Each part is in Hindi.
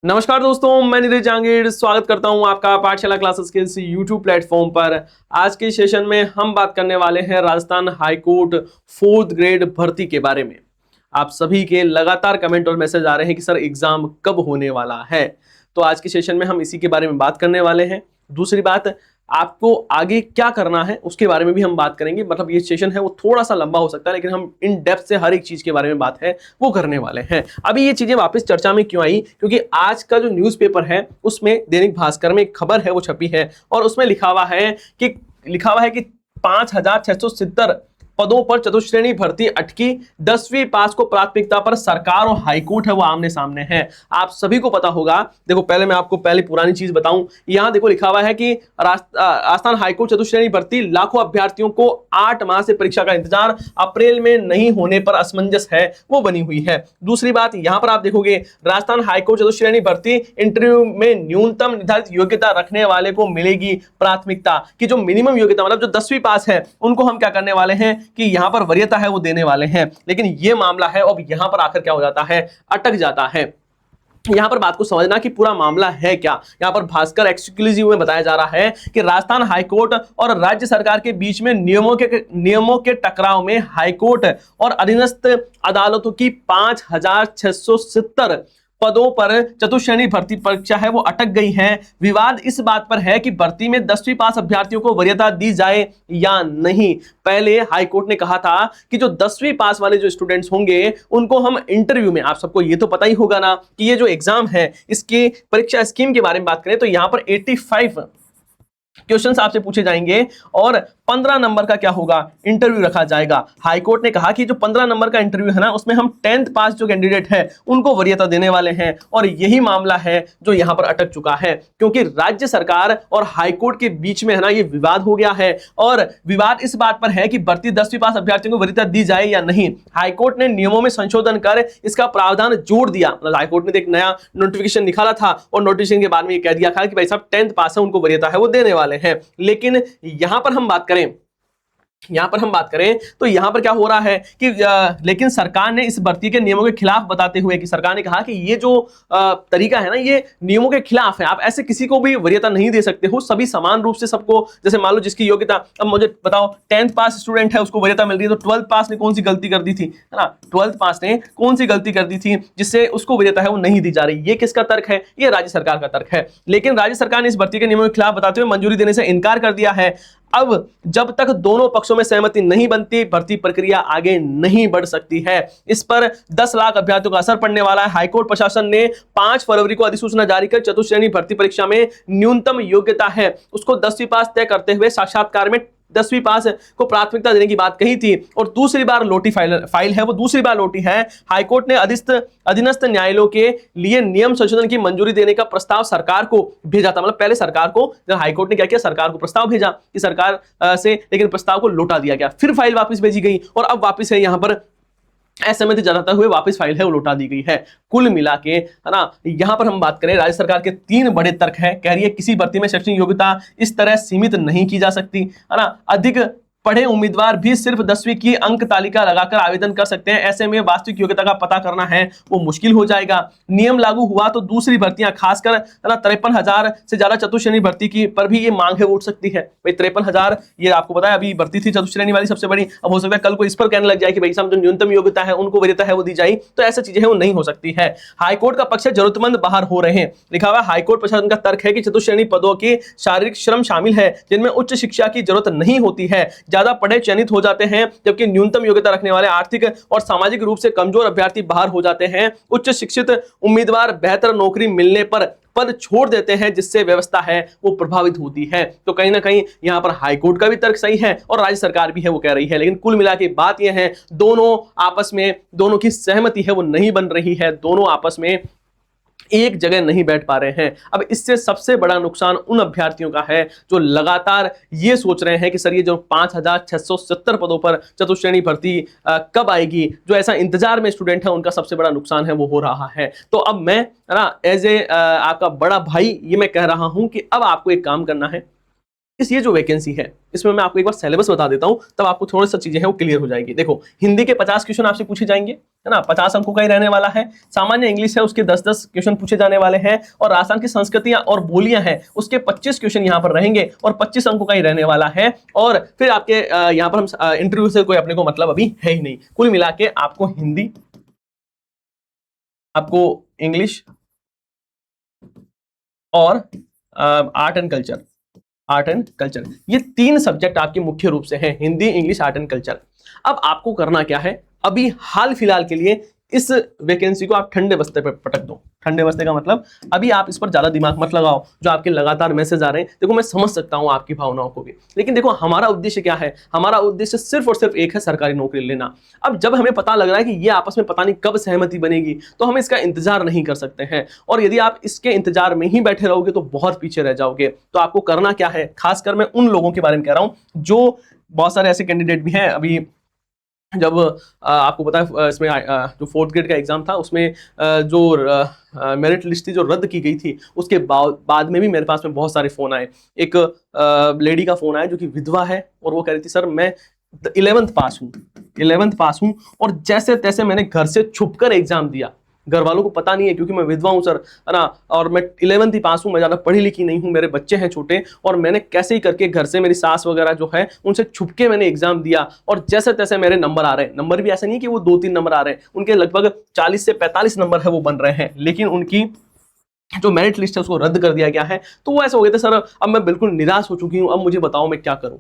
नमस्कार दोस्तों, मैं नीरज जांगीर स्वागत करता हूं आपका पाठशाला क्लासेस के इस यूट्यूब प्लेटफॉर्म पर। आज के सेशन में हम बात करने वाले हैं राजस्थान हाईकोर्ट 4th ग्रेड भर्ती के बारे में। आप सभी के लगातार कमेंट और मैसेज आ रहे हैं कि सर एग्जाम कब होने वाला है, तो आज के सेशन में हम इसी के बारे में बात करने वाले हैं। दूसरी बात, आपको आगे क्या करना है उसके बारे में भी हम बात करेंगे। मतलब ये सेशन है वो थोड़ा सा लंबा हो सकता है, लेकिन हम इन डेप्थ से हर एक चीज के बारे में बात है वो करने वाले हैं। अभी ये चीजें वापस चर्चा में क्यों आई, क्योंकि आज का जो न्यूज़पेपर है उसमें दैनिक भास्कर में एक खबर है वो छपी है और उसमें लिखा हुआ है कि 5,670 पदों पर चतुश्रेणी भर्ती अटकी, 10वीं पास को प्राथमिकता पर सरकार और हाईकोर्ट है वो आमने सामने है। आप सभी को पता होगा। देखो, पहले मैं आपको पुरानी चीज बताऊं। यहां देखो लिखा हुआ है कि राजस्थान हाईकोर्ट चतुश्रेणी भर्ती, लाखों अभ्यर्थियों को 8 माह से परीक्षा का इंतजार, अप्रैल में नहीं होने पर असमंजस है वो बनी हुई है। दूसरी बात, यहां पर आप देखोगे राजस्थान हाईकोर्ट चतुश्रेणी भर्ती इंटरव्यू में न्यूनतम निर्धारित योग्यता रखने वाले को मिलेगी प्राथमिकता, की जो मिनिमम योग्यता मतलब जो 10वीं पास है उनको हम क्या करने वाले हैं कि यहां पर वरीयता है वो देने वाले हैं। लेकिन ये मामला है अब यहां पर आकर क्या हो जाता है, अटक जाता है। यहां पर बात को समझना कि पूरा मामला है क्या। यहां पर भास्कर एक्सक्लूसिव में बताया जा रहा है कि राजस्थान हाईकोर्ट और राज्य सरकार के बीच में नियमों के टकराव में हाईकोर्ट और अधीनस्थ अदालतों की 5,670 पदों पर चतुश्रेणी भर्ती परीक्षा है वो अटक गई है। विवाद इस बात पर है कि भर्ती में 10वीं पास अभ्यर्थियों को वरीयता दी जाए या नहीं। पहले हाईकोर्ट ने कहा था कि जो 10वीं पास वाले जो स्टूडेंट्स होंगे उनको हम इंटरव्यू में, आप सबको ये तो पता ही होगा ना कि ये जो एग्जाम है इसकी परीक्षा स्कीम के बारे में बात करें तो यहां पर 85 क्वेश्चंस आपसे पूछे जाएंगे और 15 नंबर का क्या होगा, इंटरव्यू रखा जाएगा। हाईकोर्ट ने कहा कि जो 15 नंबर का इंटरव्यू है ना उसमें हम 10th पास जो कैंडिडेट है उनको वरीयता देने वाले हैं। और यही मामला है जो यहां पर अटक चुका है, क्योंकि राज्य सरकार और हाईकोर्ट के बीच में है ना ये विवाद हो गया है। और विवाद इस बात पर है कि भर्ती 10वीं पास अभ्यर्थियों को वरीयता दी जाए या नहीं। हाईकोर्ट ने नियमों में संशोधन कर इसका प्रावधान जोड़ दिया। मतलब हाईकोर्ट ने एक नया नोटिफिकेशन निकाला था और नोटिफिकेशन के बाद में ये कह दिया था कि भाई साहब 10th पास है उनको वरीयता है वो देने वाले हैं। लेकिन यहां पर हम बात करें तो यहां पर क्या हो रहा है कि लेकिन सरकार ने इस भर्ती के नियमों के खिलाफ बताते हुए कि सरकार ने कहा कि ये जो तरीका है ना ये नियमों के खिलाफ है। आप ऐसे किसी को भी वरीयता नहीं दे सकते हो, सभी समान रूप से सबको, जैसे मान लो जिसकी योग्यता, अब मुझे बताओ 10th पास स्टूडेंट है उसको वरीयता मिल रही है, तो 12th पास ने कौन सी गलती कर दी थी, है ना, 12th पास ने कौन सी गलती कर दी थी जिससे उसको वरीयता है वो नहीं दी जा रही। ये किसका तर्क है, ये राज्य सरकार का तर्क है। लेकिन राज्य सरकार ने इस भर्ती के नियमों के खिलाफ बताते हुए मंजूरी देने से इनकार कर दिया है। अब जब तक दोनों पक्षों में सहमति नहीं बनती भर्ती प्रक्रिया आगे नहीं बढ़ सकती है। इस पर 10 लाख अभ्यर्थियों का असर पड़ने वाला है। हाईकोर्ट प्रशासन ने 5 फरवरी को अधिसूचना जारी कर चतुश्रेणी भर्ती परीक्षा में न्यूनतम योग्यता है उसको 10वीं पास तय करते हुए साक्षात्कार में 10वीं पास को प्राथमिकता देने की बात कही थी। और दूसरी बार लौटी फाइल है वो दूसरी बार लौटी है। हाईकोर्ट ने अधीनस्थ न्यायालयों के लिए नियम संशोधन की मंजूरी देने का प्रस्ताव सरकार को भेजा था। मतलब पहले सरकार को, हाईकोर्ट ने क्या किया, सरकार को प्रस्ताव भेजा कि सरकार से, लेकिन प्रस्ताव को लौटा दिया गया। फिर फाइल वापस भेजी गई और अब वापस है यहां पर असहमति जताते हुए वापस फाइल है वो लौटा दी गई है। कुल मिला के, है ना, यहां पर हम बात करें राज्य सरकार के 3 बड़े तर्क हैं। कह रही है किसी भर्ती में शैक्षणिक योग्यता इस तरह सीमित नहीं की जा सकती, है ना, अधिक पढ़े उम्मीदवार भी सिर्फ 10वीं की अंक तालिका लगाकर आवेदन कर सकते हैं। ऐसे में वास्तविक योग्यता का पता करना है वो मुश्किल हो जाएगा। नियम लागू हुआ तो दूसरी भर्तियां, खासकर है ना 53,000 से ज्यादा चतुश्रेणी भर्ती की पर भी ये मांग है वो उठ सकती है। भाई 53,000 ये आपको पता है अभी भर्ती थी चतुश्रेणी वाली सबसे बड़ी। अब हो सकता है कल को इस पर कहने लग जाए कि भाई साहब जो न्यूनतम योग्यता है उनको वरीयता है वो दी जाए, तो ऐसी चीजें हैं वो नहीं हो सकती है। हाईकोर्ट का पक्ष है जरूरतमंद बाहर हो रहे हैं। लिखा हुआ हाईकोर्ट प्रशासन का तर्क है कि चतुश्रेणी पदों की शारीरिक श्रम शामिल है जिनमें उच्च शिक्षा की जरूरत नहीं होती है, ज्यादा पढ़े चयनित हो जाते हैं, जबकि न्यूनतम योग्यता रखने वाले आर्थिक और सामाजिक रूप से कमजोर अभ्यर्थी बाहर हो जाते हैं। उच्च शिक्षित उम्मीदवार बेहतर नौकरी मिलने पर पद छोड़ देते हैं जिससे व्यवस्था है वो प्रभावित होती है। तो कहीं ना कहीं यहां पर हाईकोर्ट का भी तर्क सही है और राज्य सरकार भी है वो कह रही है। लेकिन कुल मिला के बात यह है दोनों आपस में, दोनों की सहमति है वो नहीं बन रही है, दोनों आपस में एक जगह नहीं बैठ पा रहे हैं। अब इससे सबसे बड़ा नुकसान उन अभ्यर्थियों का है जो लगातार ये सोच रहे हैं कि सर ये जो 5,670 पदों पर चतुश्रेणी भर्ती कब आएगी, जो ऐसा इंतजार में स्टूडेंट है उनका सबसे बड़ा नुकसान है वो हो रहा है। तो अब मैं, है ना, एज ए आपका बड़ा भाई ये मैं कह रहा हूं कि अब आपको एक काम करना है, ये जो वैकेंसी है इसमें मैं आपको एक बार सिलेबस बता देता हूं, तब आपको थोड़ी सी चीजें हैं वो क्लियर हो जाएगी। देखो, हिंदी के 50 क्वेश्चन आपसे पूछे जाएंगे, है ना, 50 अंकों का ही रहने वाला है। सामान्य इंग्लिश है उसके 10-10 क्वेश्चन पूछे जाने वाले हैं, और राजस्थान की संस्कृतियां और बोलियां हैं उसके 25 क्वेश्चन यहाँ पर रहेंगे और 25 अंकों का ही रहने वाला है। और फिर आपके यहाँ पर हम इंटरव्यू से कोई अपने को मतलब अभी है ही नहीं। कुल मिला के आपको हिंदी, आपको इंग्लिश और आर्ट एंड कल्चर, ये 3 सब्जेक्ट आपके मुख्य रूप से हैं, Hindi, English, art and culture. अब आपको करना क्या है, अभी हाल फिलहाल के लिए इस वैकेंसी को आप ठंडे बस्ते पे पटक दो। ठंडे बस्ते का मतलब अभी आप इस पर ज्यादा दिमाग मत लगाओ। जो आपके लगातार मैसेज आ रहे हैं, देखो मैं समझ सकता हूं आपकी भावनाओं को भी, लेकिन देखो हमारा उद्देश्य क्या है, हमारा उद्देश्य सिर्फ और सिर्फ एक है, सरकारी नौकरी लेना। अब जब हमें पता लग रहा है कि ये आपस में पता नहीं कब सहमति बनेगी, तो हम इसका इंतजार नहीं कर सकते हैं। और यदि आप इसके इंतजार में ही बैठे रहोगे तो बहुत पीछे रह जाओगे। तो आपको करना क्या है, खासकर मैं उन लोगों के बारे में कह रहा हूं जो बहुत सारे ऐसे कैंडिडेट भी हैं। अभी जब आपको पता है इसमें जो 4th ग्रेड का एग्जाम था उसमें जो मेरिट लिस्ट थी जो रद्द की गई थी, उसके बाद में भी मेरे पास में बहुत सारे फोन आए। एक लेडी का फोन आया जो कि विधवा है, और वो कह रही थी सर मैं 11th पास हूँ और जैसे तैसे मैंने घर से छुपकर एग्जाम दिया, घर वालों को पता नहीं है क्योंकि मैं विधवा हूं सर, है ना, और मैं 11th ही पास हूं, मैं ज्यादा पढ़ी लिखी नहीं हूं, मेरे बच्चे हैं छोटे, और मैंने कैसे ही करके घर से मेरी सास वगैरह जो है उनसे छुपके मैंने एग्जाम दिया, और जैसे तैसे मेरे नंबर आ रहे हैं। नंबर भी ऐसे नहीं कि वो 2-3 नंबर आ रहे हैं, उनके लगभग 40 से 45 नंबर है वो बन रहे हैं, लेकिन उनकी जो मेरिट लिस्ट है उसको रद्द कर दिया गया है। तो वो ऐसे हो गए थे सर अब मैं बिल्कुल निराश हो चुकी हूँ, अब मुझे बताओ मैं क्या करूँ।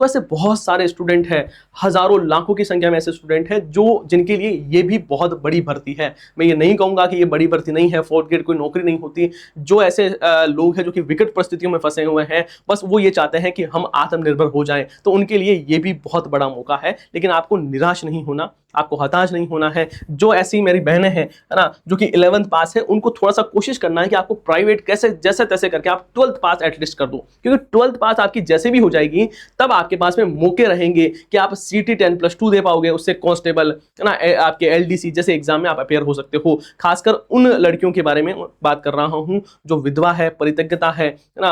तो ऐसे बहुत सारे स्टूडेंट हैं, हजारों लाखों की संख्या में ऐसे स्टूडेंट हैं जो जिनके लिए ये भी बहुत बड़ी भर्ती है। मैं ये नहीं कहूंगा कि ये बड़ी भर्ती नहीं है, 4th ग्रेड कोई नौकरी नहीं होती। जो ऐसे लोग हैं जो कि विकट परिस्थितियों में फंसे हुए हैं, बस वो ये चाहते हैं कि हम आत्मनिर्भर हो जाएं, तो उनके लिए ये भी बहुत बड़ा मौका है। लेकिन आपको निराश नहीं होना, आपको हताश नहीं होना है। जो ऐसी मेरी बहनें हैं, है ना, जो कि 11th पास है, उनको थोड़ा सा कोशिश करना है कि आपको प्राइवेट कैसे जैसे तैसे करके आप 12th पास एटलीस्ट कर दो, क्योंकि 12th पास आपकी जैसे भी हो जाएगी तब आपके पास में मौके रहेंगे कि आप CT 10+2 दे पाओगे, उससे कांस्टेबल, है ना, आपके LDC जैसे एग्जाम में आप अपेयर हो सकते हो। खासकर उन लड़कियों के बारे में बात कर रहा हूं जो विधवा है, परित्यक्ता है ना,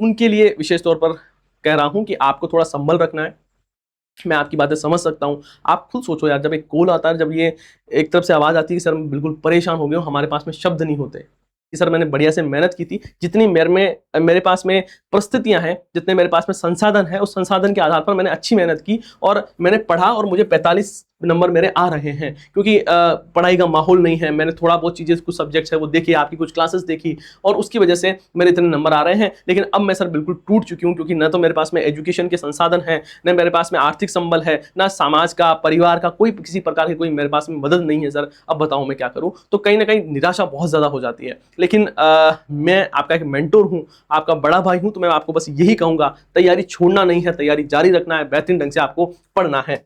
उनके लिए विशेष तौर पर कह रहा हूं कि आपको थोड़ा संभल रखना है। मैं आपकी बातें समझ सकता हूं। आप खुद सोचो यार, जब एक कॉल आता है, जब ये एक तरफ से आवाज आती है कि सर मैं बिल्कुल परेशान हो गया हूं, हमारे पास में शब्द नहीं होते कि सर मैंने बढ़िया से मेहनत की थी, जितनी मेरे पास में परिस्थितियां हैं, जितने मेरे पास में संसाधन है, उस संसाधन के आधार पर मैंने अच्छी मेहनत की और मैंने पढ़ा और मुझे 45 नंबर मेरे आ रहे हैं, क्योंकि पढ़ाई का माहौल नहीं है। मैंने थोड़ा बहुत चीज़ें, कुछ सब्जेक्ट्स है वो देखी, आपकी कुछ क्लासेस देखी, और उसकी वजह से मेरे इतने नंबर आ रहे हैं। लेकिन अब मैं सर बिल्कुल टूट चुकी हूँ, क्योंकि न तो मेरे पास में एजुकेशन के संसाधन है, न मेरे पास में आर्थिक संबल है, ना समाज का, परिवार का कोई किसी प्रकार की कोई मेरे पास में मदद नहीं है सर, अब बताओ मैं क्या करूँ। तो कहीं ना कहीं निराशा बहुत ज़्यादा हो जाती है। लेकिन मैं आपका एक मेंटोर हूँ, आपका बड़ा भाई हूँ, तो मैं आपको बस यही कहूँगा, तैयारी छोड़ना नहीं है, तैयारी जारी रखना है, बेहतरीन ढंग से आपको पढ़ना है।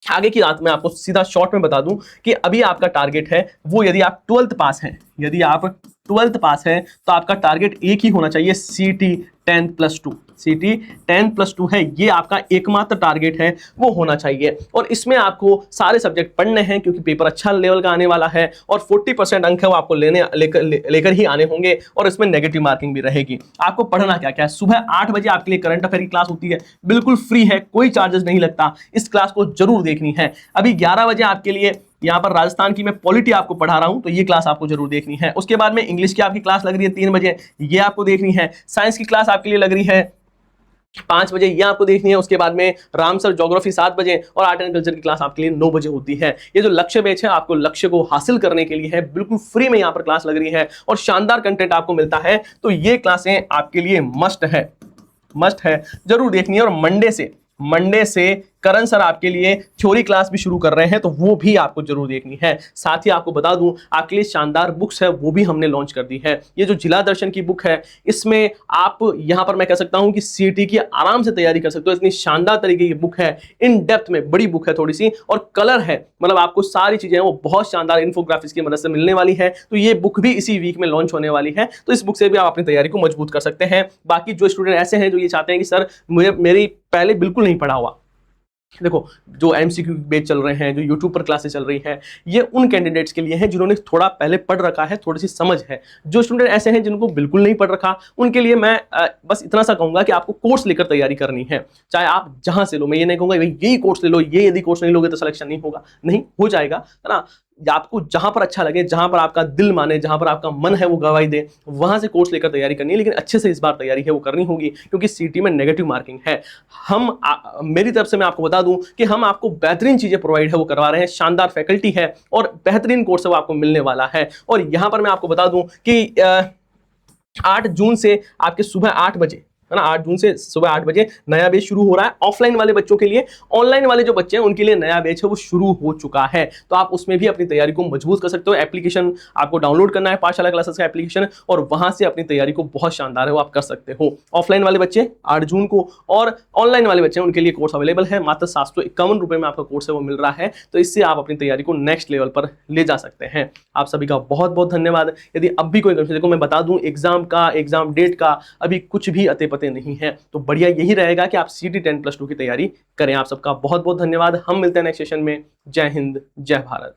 आगे की बात मैं आपको सीधा शॉर्ट में बता दूं कि अभी आपका टारगेट है वो, यदि आप 12th पास हैं, यदि आप 12th पास हैं तो आपका टारगेट एक ही होना चाहिए, CT 10+2। CT 10+2 है, ये आपका एकमात्र टारगेट है, वो होना चाहिए। और इसमें आपको सारे सब्जेक्ट पढ़ने हैं, क्योंकि पेपर अच्छा लेवल का आने वाला है, और 40% अंक है वो आपको लेकर ही आने होंगे, और इसमें नेगेटिव मार्किंग भी रहेगी। आपको पढ़ना क्या क्या है, सुबह 8 बजे आपके लिए करंट अफेयर की क्लास होती है, बिल्कुल फ्री है, कोई चार्जेस नहीं लगता, इस क्लास को जरूर देखनी है। अभी 11 बजे आपके लिए यहाँ पर राजस्थान की मैं पॉलिटी आपको पढ़ा रहा हूं, तो ये क्लास आपको जरूर देखनी है। उसके बाद में इंग्लिश की आपकी क्लास लग रही है 3 बजे, ये आपको देखनी है। साइंस की क्लास आपके लिए लग रही है 5 बजे, ये आपको देखनी है। उसके बाद में रामसर ज्योग्राफी 7 बजे, और आर्ट एंड कल्चर की क्लास आपके लिए 9 बजे होती है। ये जो लक्ष्य बैच है, आपको लक्ष्य को हासिल करने के लिए है, बिल्कुल फ्री में यहाँ पर क्लास लग रही है, और शानदार कंटेंट आपको मिलता है। तो ये क्लासें आपके लिए मस्ट है, जरूर देखनी है। और मंडे से करण सर आपके लिए थ्योरी क्लास भी शुरू कर रहे हैं, तो वो भी आपको जरूर देखनी है। साथ ही आपको बता दूं, आपके लिए शानदार बुक्स है वो भी हमने लॉन्च कर दी है। ये जो जिला दर्शन की बुक है, इसमें आप यहां पर मैं कह सकता हूं कि CT की आराम से तैयारी कर सकते हो, इतनी शानदार तरीके की बुक है, इन डेप्थ में बड़ी बुक है थोड़ी सी, और कलर है, मतलब आपको सारी चीजें वो बहुत शानदार इन्फोग्राफिक्स की मदद से मिलने वाली है। तो ये बुक भी इसी वीक में लॉन्च होने वाली है, तो इस बुक से भी आप अपनी तैयारी को मजबूत कर सकते हैं। बाकी जो स्टूडेंट ऐसे हैं जो ये चाहते हैं कि सर मुझे मेरी पहले बिल्कुल नहीं पढ़ा हुआ, देखो, जो एमसीक्यू बेच चल रहे हैं, जो यूट्यूब पर क्लासेस चल रही हैं, ये उन कैंडिडेट्स के लिए हैं जिन्होंने थोड़ा पहले पढ़ रखा है, थोड़ी सी समझ है। जो स्टूडेंट ऐसे हैं जिनको बिल्कुल नहीं पढ़ रखा, उनके लिए मैं बस इतना सा कहूंगा कि आपको कोर्स लेकर तैयारी करनी है, चाहे आप जहां से लो। मैं ये नहीं कहूंगा भाई यही कोर्स ले लो, ये यदि कोर्स नहीं लोगे तो सिलेक्शन नहीं होगा, नहीं हो जाएगा, है ना। आपको जहां पर अच्छा लगे, जहां पर आपका दिल माने, जहां पर आपका मन है वो गवाही दे, वहां से कोर्स लेकर तैयारी करनी है। लेकिन अच्छे से इस बार तैयारी है वो करनी होगी, क्योंकि सीटी में नेगेटिव मार्किंग है। मेरी तरफ से मैं आपको बता दूं कि हम आपको बेहतरीन चीजें प्रोवाइड है वो करवा रहे हैं, शानदार फैकल्टी है और बेहतरीन कोर्स है वो आपको मिलने वाला है। और यहां पर मैं आपको बता दूं कि 8 जून से आपके सुबह 8 बजे, है ना, 8 जून से सुबह 8 बजे नया बैच शुरू हो रहा है ऑफलाइन वाले बच्चों के लिए। ऑनलाइन वाले जो बच्चे हैं उनके लिए नया बैच है वो शुरू हो चुका है, तो आप उसमें भी अपनी तैयारी को मजबूत कर सकते हो। एप्लीकेशन आपको डाउनलोड करना है, पाठशाला क्लासेस का एप्लीकेशन, और वहां से अपनी तैयारी को बहुत शानदार है वो आप कर सकते हो। ऑफलाइन वाले बच्चे 8 जून को, और ऑनलाइन वाले बच्चे उनके लिए कोर्स अवेलेबल है, मात्र 751 रुपए में आपका कोर्स है वो मिल रहा है। तो इससे आप अपनी तैयारी को नेक्स्ट लेवल पर ले जा सकते हैं। आप सभी का बहुत बहुत धन्यवाद। यदि अब भी कोई कंफ्यूजन, देखो मैं बता दूं एग्जाम डेट का अभी कुछ भी अते पते नहीं है, तो बढ़िया यही रहेगा कि आप सीटी 10+2 की तैयारी करें। आप सबका बहुत बहुत धन्यवाद। हम मिलते हैं नेक्स्ट सेशन में। जय हिंद, जय भारत।